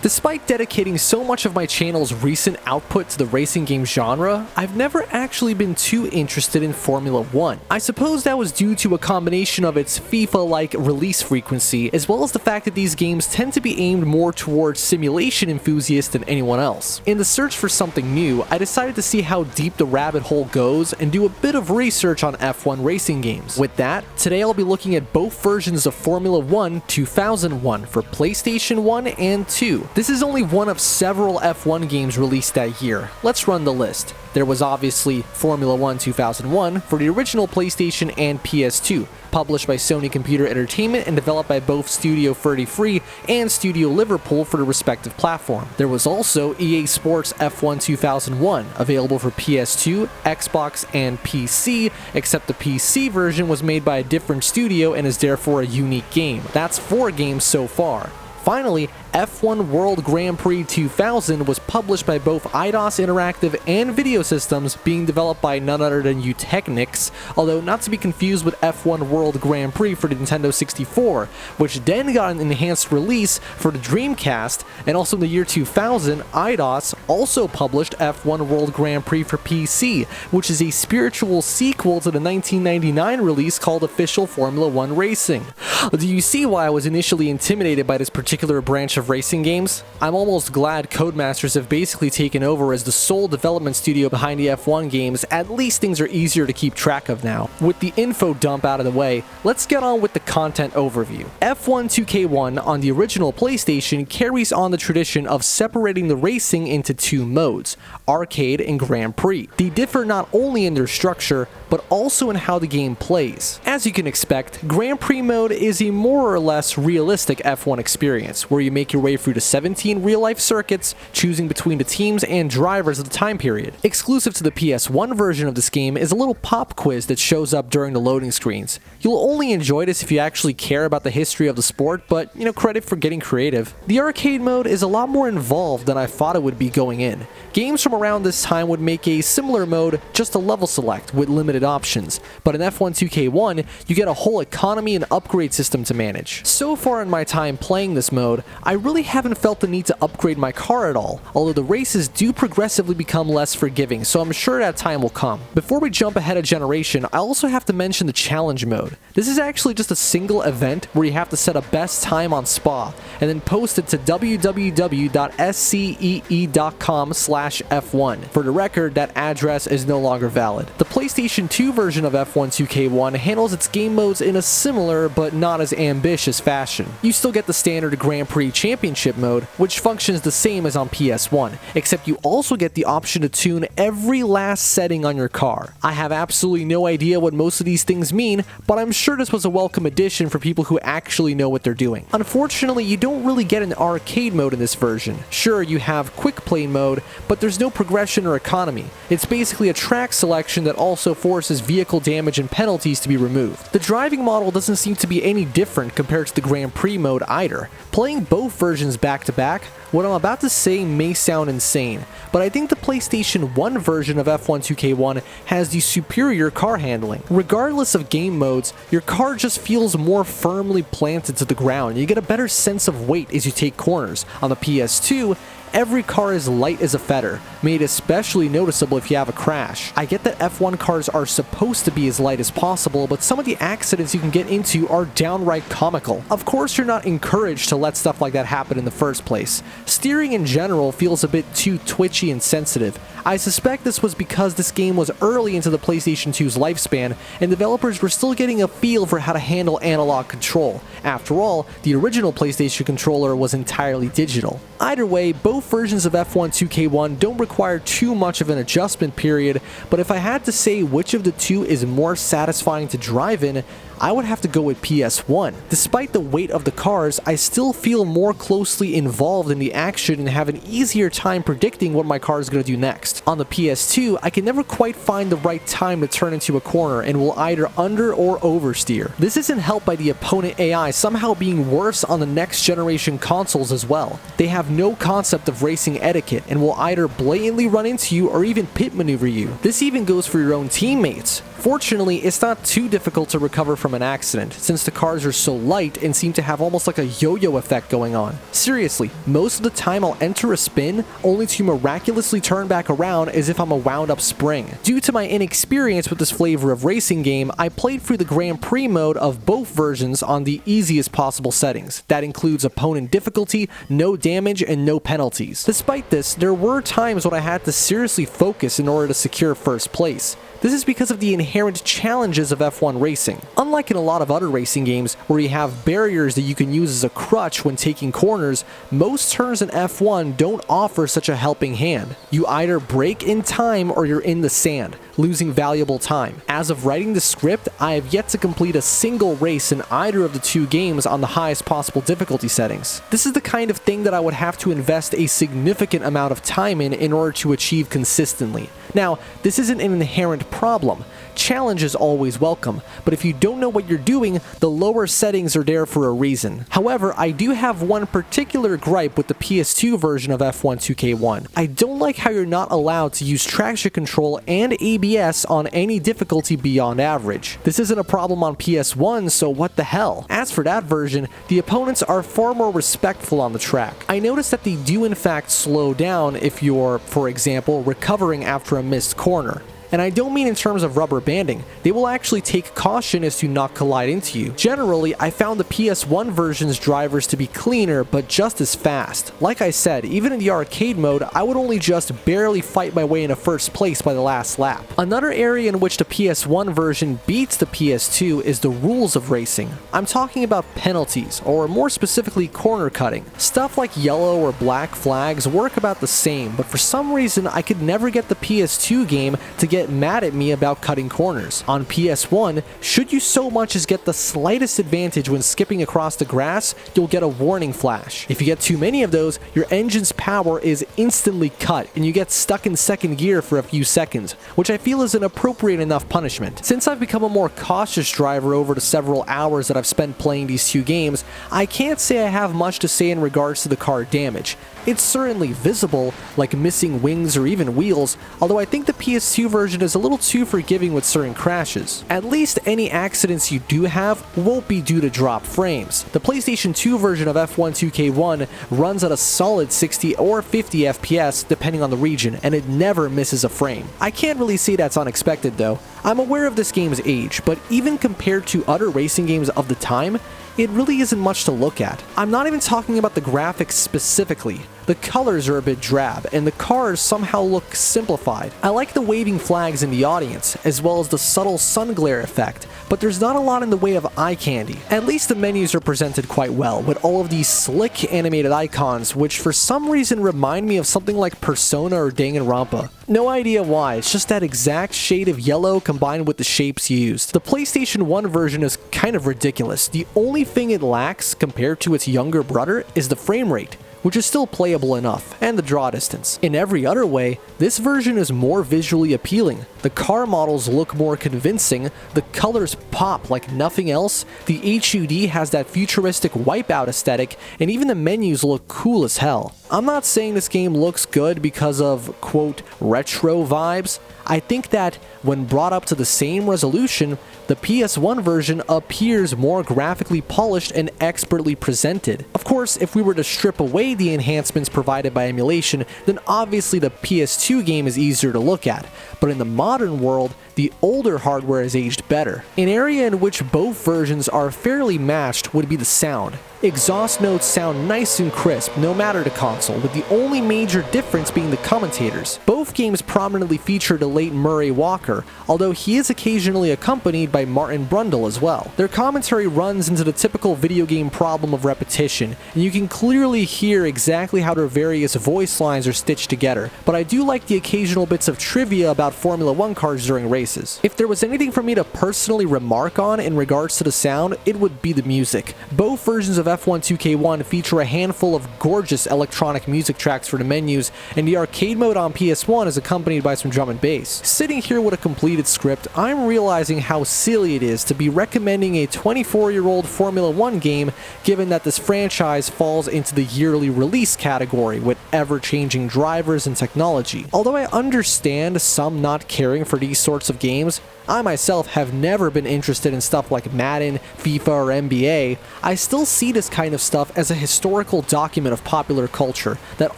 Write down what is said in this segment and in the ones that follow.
Despite dedicating so much of my channel's recent output to the racing game genre, I've never actually been too interested in Formula 1. I suppose that was due to a combination of its FIFA-like release frequency, as well as the fact that these games tend to be aimed more towards simulation enthusiasts than anyone else. In the search for something new, I decided to see how deep the rabbit hole goes and do a bit of research on F1 racing games. With that, today I'll be looking at both versions of Formula 1 2001 for PlayStation 1 and 2. This is only one of several F1 games released that year. Let's run the list. There was obviously Formula 1 2001 for the original PlayStation and PS2, published by Sony Computer Entertainment and developed by both Studio 33 and Studio Liverpool for the respective platform. There was also EA Sports F1 2001, available for PS2, Xbox, and PC, except the PC version was made by a different studio and is therefore a unique game. That's 4 games so far. Finally, F1 World Grand Prix 2000 was published by both Eidos Interactive and Video Systems, being developed by none other than Eutechnics, although not to be confused with F1 World Grand Prix for the Nintendo 64, which then got an enhanced release for the Dreamcast, and also in the year 2000, Eidos also published F1 World Grand Prix for PC, which is a spiritual sequel to the 1999 release called Official Formula 1 Racing. Do you see why I was initially intimidated by this particular branch of racing games? I'm almost glad Codemasters have basically taken over as the sole development studio behind the F1 games. At least things are easier to keep track of now. With the info dump out of the way, let's get on with the content overview. F1 2K1 on the original PlayStation carries on the tradition of separating the racing into 2 modes, Arcade and Grand Prix. They differ not only in their structure, but also in how the game plays. As you can expect, Grand Prix mode is a more or less realistic F1 experience, where you make your way through the 17 real-life circuits, choosing between the teams and drivers of the time period. Exclusive to the PS1 version of this game is a little pop quiz that shows up during the loading screens. You'll only enjoy this if you actually care about the history of the sport, but credit for getting creative. The arcade mode is a lot more involved than I thought it would be going in. Games from around this time would make a similar mode, just a level select with limited options, but in F1 2K1 you get a whole economy and upgrade system to manage. So far in my time playing this mode, I really haven't felt the need to upgrade my car at all, although the races do progressively become less forgiving, so I'm sure that time will come. Before we jump ahead a generation, I also have to mention the challenge mode. This is actually just a single event where you have to set a best time on Spa, and then post it to www.scee.com/F1. For the record, that address is no longer valid. The PlayStation 2 version of F1 2K1 handles its game modes in a similar but not as ambitious fashion. You still get the standard Grand Prix Championship mode, which functions the same as on PS1, except you also get the option to tune every last setting on your car. I have absolutely no idea what most of these things mean, but I'm sure this was a welcome addition for people who actually know what they're doing. Unfortunately, you don't really get an arcade mode in this version. Sure, you have quick play mode, but there's no progression or economy. It's basically a track selection that also forces vehicle damage and penalties to be removed. The driving model doesn't seem to be any different compared to the Grand Prix mode either. Playing both versions back to back, what I'm about to say may sound insane, but I think the PlayStation 1 version of F1 2K1 has the superior car handling. Regardless of game modes, your car just feels more firmly planted to the ground. You get a better sense of weight as you take corners. On the PS2, every car is light as a feather, made especially noticeable if you have a crash. I get that F1 cars are supposed to be as light as possible, but some of the accidents you can get into are downright comical. Of course, you're not encouraged to let stuff like that happen in the first place. Steering in general feels a bit too twitchy and sensitive. I suspect this was because this game was early into the PlayStation 2's lifespan, and developers were still getting a feel for how to handle analog control. After all, the original PlayStation controller was entirely digital. Either way, both versions of F1 2K1 don't require too much of an adjustment period, but if I had to say which of the two is more satisfying to drive in, I would have to go with PS1. Despite the weight of the cars, I still feel more closely involved in the action and have an easier time predicting what my car is going to do next. On the PS2, I can never quite find the right time to turn into a corner and will either under or oversteer. This isn't helped by the opponent AI somehow being worse on the next generation consoles as well. They have no concept of racing etiquette and will either blatantly conveniently run into you or even pit maneuver you. This even goes for your own teammates. Fortunately, it's not too difficult to recover from an accident, since the cars are so light and seem to have almost like a yo-yo effect going on. Seriously, most of the time I'll enter a spin, only to miraculously turn back around as if I'm a wound-up spring. Due to my inexperience with this flavor of racing game, I played through the Grand Prix mode of both versions on the easiest possible settings. That includes opponent difficulty, no damage, and no penalties. Despite this, there were times when I had to seriously focus in order to secure first place. This is because of the inherent challenges of F1 racing. Unlike in a lot of other racing games where you have barriers that you can use as a crutch when taking corners, most turns in F1 don't offer such a helping hand. You either brake in time or you're in the sand, losing valuable time. As of writing the script, I have yet to complete a single race in either of the two games on the highest possible difficulty settings. This is the kind of thing that I would have to invest a significant amount of time in order to achieve consistently. Now, this isn't an inherent problem. Challenge is always welcome, but if you don't know what you're doing, the lower settings are there for a reason. However, I do have one particular gripe with the PS2 version of F1 2K1. I don't like how you're not allowed to use traction control and ABS on any difficulty beyond average. This isn't a problem on PS1, so what the hell? As for that version, the opponents are far more respectful on the track. I noticed that they do in fact slow down if you're, for example, recovering after a missed corner. And I don't mean in terms of rubber banding, they will actually take caution as to not collide into you. Generally, I found the PS1 version's drivers to be cleaner, but just as fast. Like I said, even in the arcade mode, I would only just barely fight my way into first place by the last lap. Another area in which the PS1 version beats the PS2 is the rules of racing. I'm talking about penalties, or more specifically corner cutting. Stuff like yellow or black flags work about the same, but for some reason I could never get the PS2 game to get mad at me about cutting corners. On PS1, should you so much as get the slightest advantage when skipping across the grass, you'll get a warning flash. If you get too many of those, your engine's power is instantly cut and you get stuck in second gear for a few seconds, which I feel is an appropriate enough punishment. Since I've become a more cautious driver over the several hours that I've spent playing these two games, I can't say I have much to say in regards to the car damage. It's certainly visible, like missing wings or even wheels, although I think the PS2 version is a little too forgiving with certain crashes. At least any accidents you do have won't be due to drop frames. The PlayStation 2 version of F1 2K1 runs at a solid 60 or 50 FPS depending on the region, and it never misses a frame. I can't really say that's unexpected though. I'm aware of this game's age, but even compared to other racing games of the time, it really isn't much to look at. I'm not even talking about the graphics specifically. The colors are a bit drab, and the cars somehow look simplified. I like the waving flags in the audience, as well as the subtle sun glare effect, but there's not a lot in the way of eye candy. At least the menus are presented quite well, with all of these slick animated icons, which for some reason remind me of something like Persona or Danganronpa. No idea why, it's just that exact shade of yellow combined with the shapes used. The PlayStation 1 version is kind of ridiculous. The only thing it lacks, compared to its younger brother, is the frame rate, which is still playable enough, and the draw distance. In every other way, this version is more visually appealing. The car models look more convincing, the colors pop like nothing else, the HUD has that futuristic Wipeout aesthetic, and even the menus look cool as hell. I'm not saying this game looks good because of, quote, retro vibes. I think that, when brought up to the same resolution, the PS1 version appears more graphically polished and expertly presented. Of course, if we were to strip away the enhancements provided by emulation, then obviously the PS2 game is easier to look at, but in the modern world, the older hardware is aged better. An area in which both versions are fairly matched would be the sound. Exhaust notes sound nice and crisp no matter the console, with the only major difference being the commentators. Both games prominently feature the late Murray Walker, although he is occasionally accompanied by Martin Brundle as well. Their commentary runs into the typical video game problem of repetition, and you can clearly hear exactly how their various voice lines are stitched together, but I do like the occasional bits of trivia about Formula 1 cars during races. If there was anything for me to personally remark on in regards to the sound, it would be the music. Both versions of F1 2K1 feature a handful of gorgeous electronic music tracks for the menus, and the arcade mode on PS1 is accompanied by some drum and bass. Sitting here with a completed script, I'm realizing how silly it is to be recommending a 24-year-old Formula 1 game, given that this franchise falls into the yearly release category with ever-changing drivers and technology. Although I understand some not caring for these sorts of games, I myself have never been interested in stuff like Madden, FIFA, or NBA. I still see this kind of stuff as a historical document of popular culture that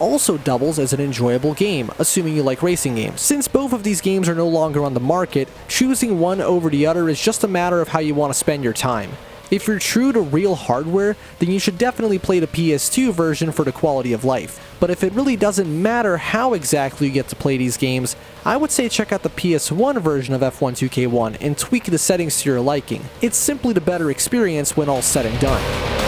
also doubles as an enjoyable game, assuming you like racing games. Since both of these games are no longer on the market, choosing one over the other is just a matter of how you want to spend your time. If you're true to real hardware, then you should definitely play the PS2 version for the quality of life. But if it really doesn't matter how exactly you get to play these games, I would say check out the PS1 version of F1 2K1 and tweak the settings to your liking. It's simply the better experience when all's said and done.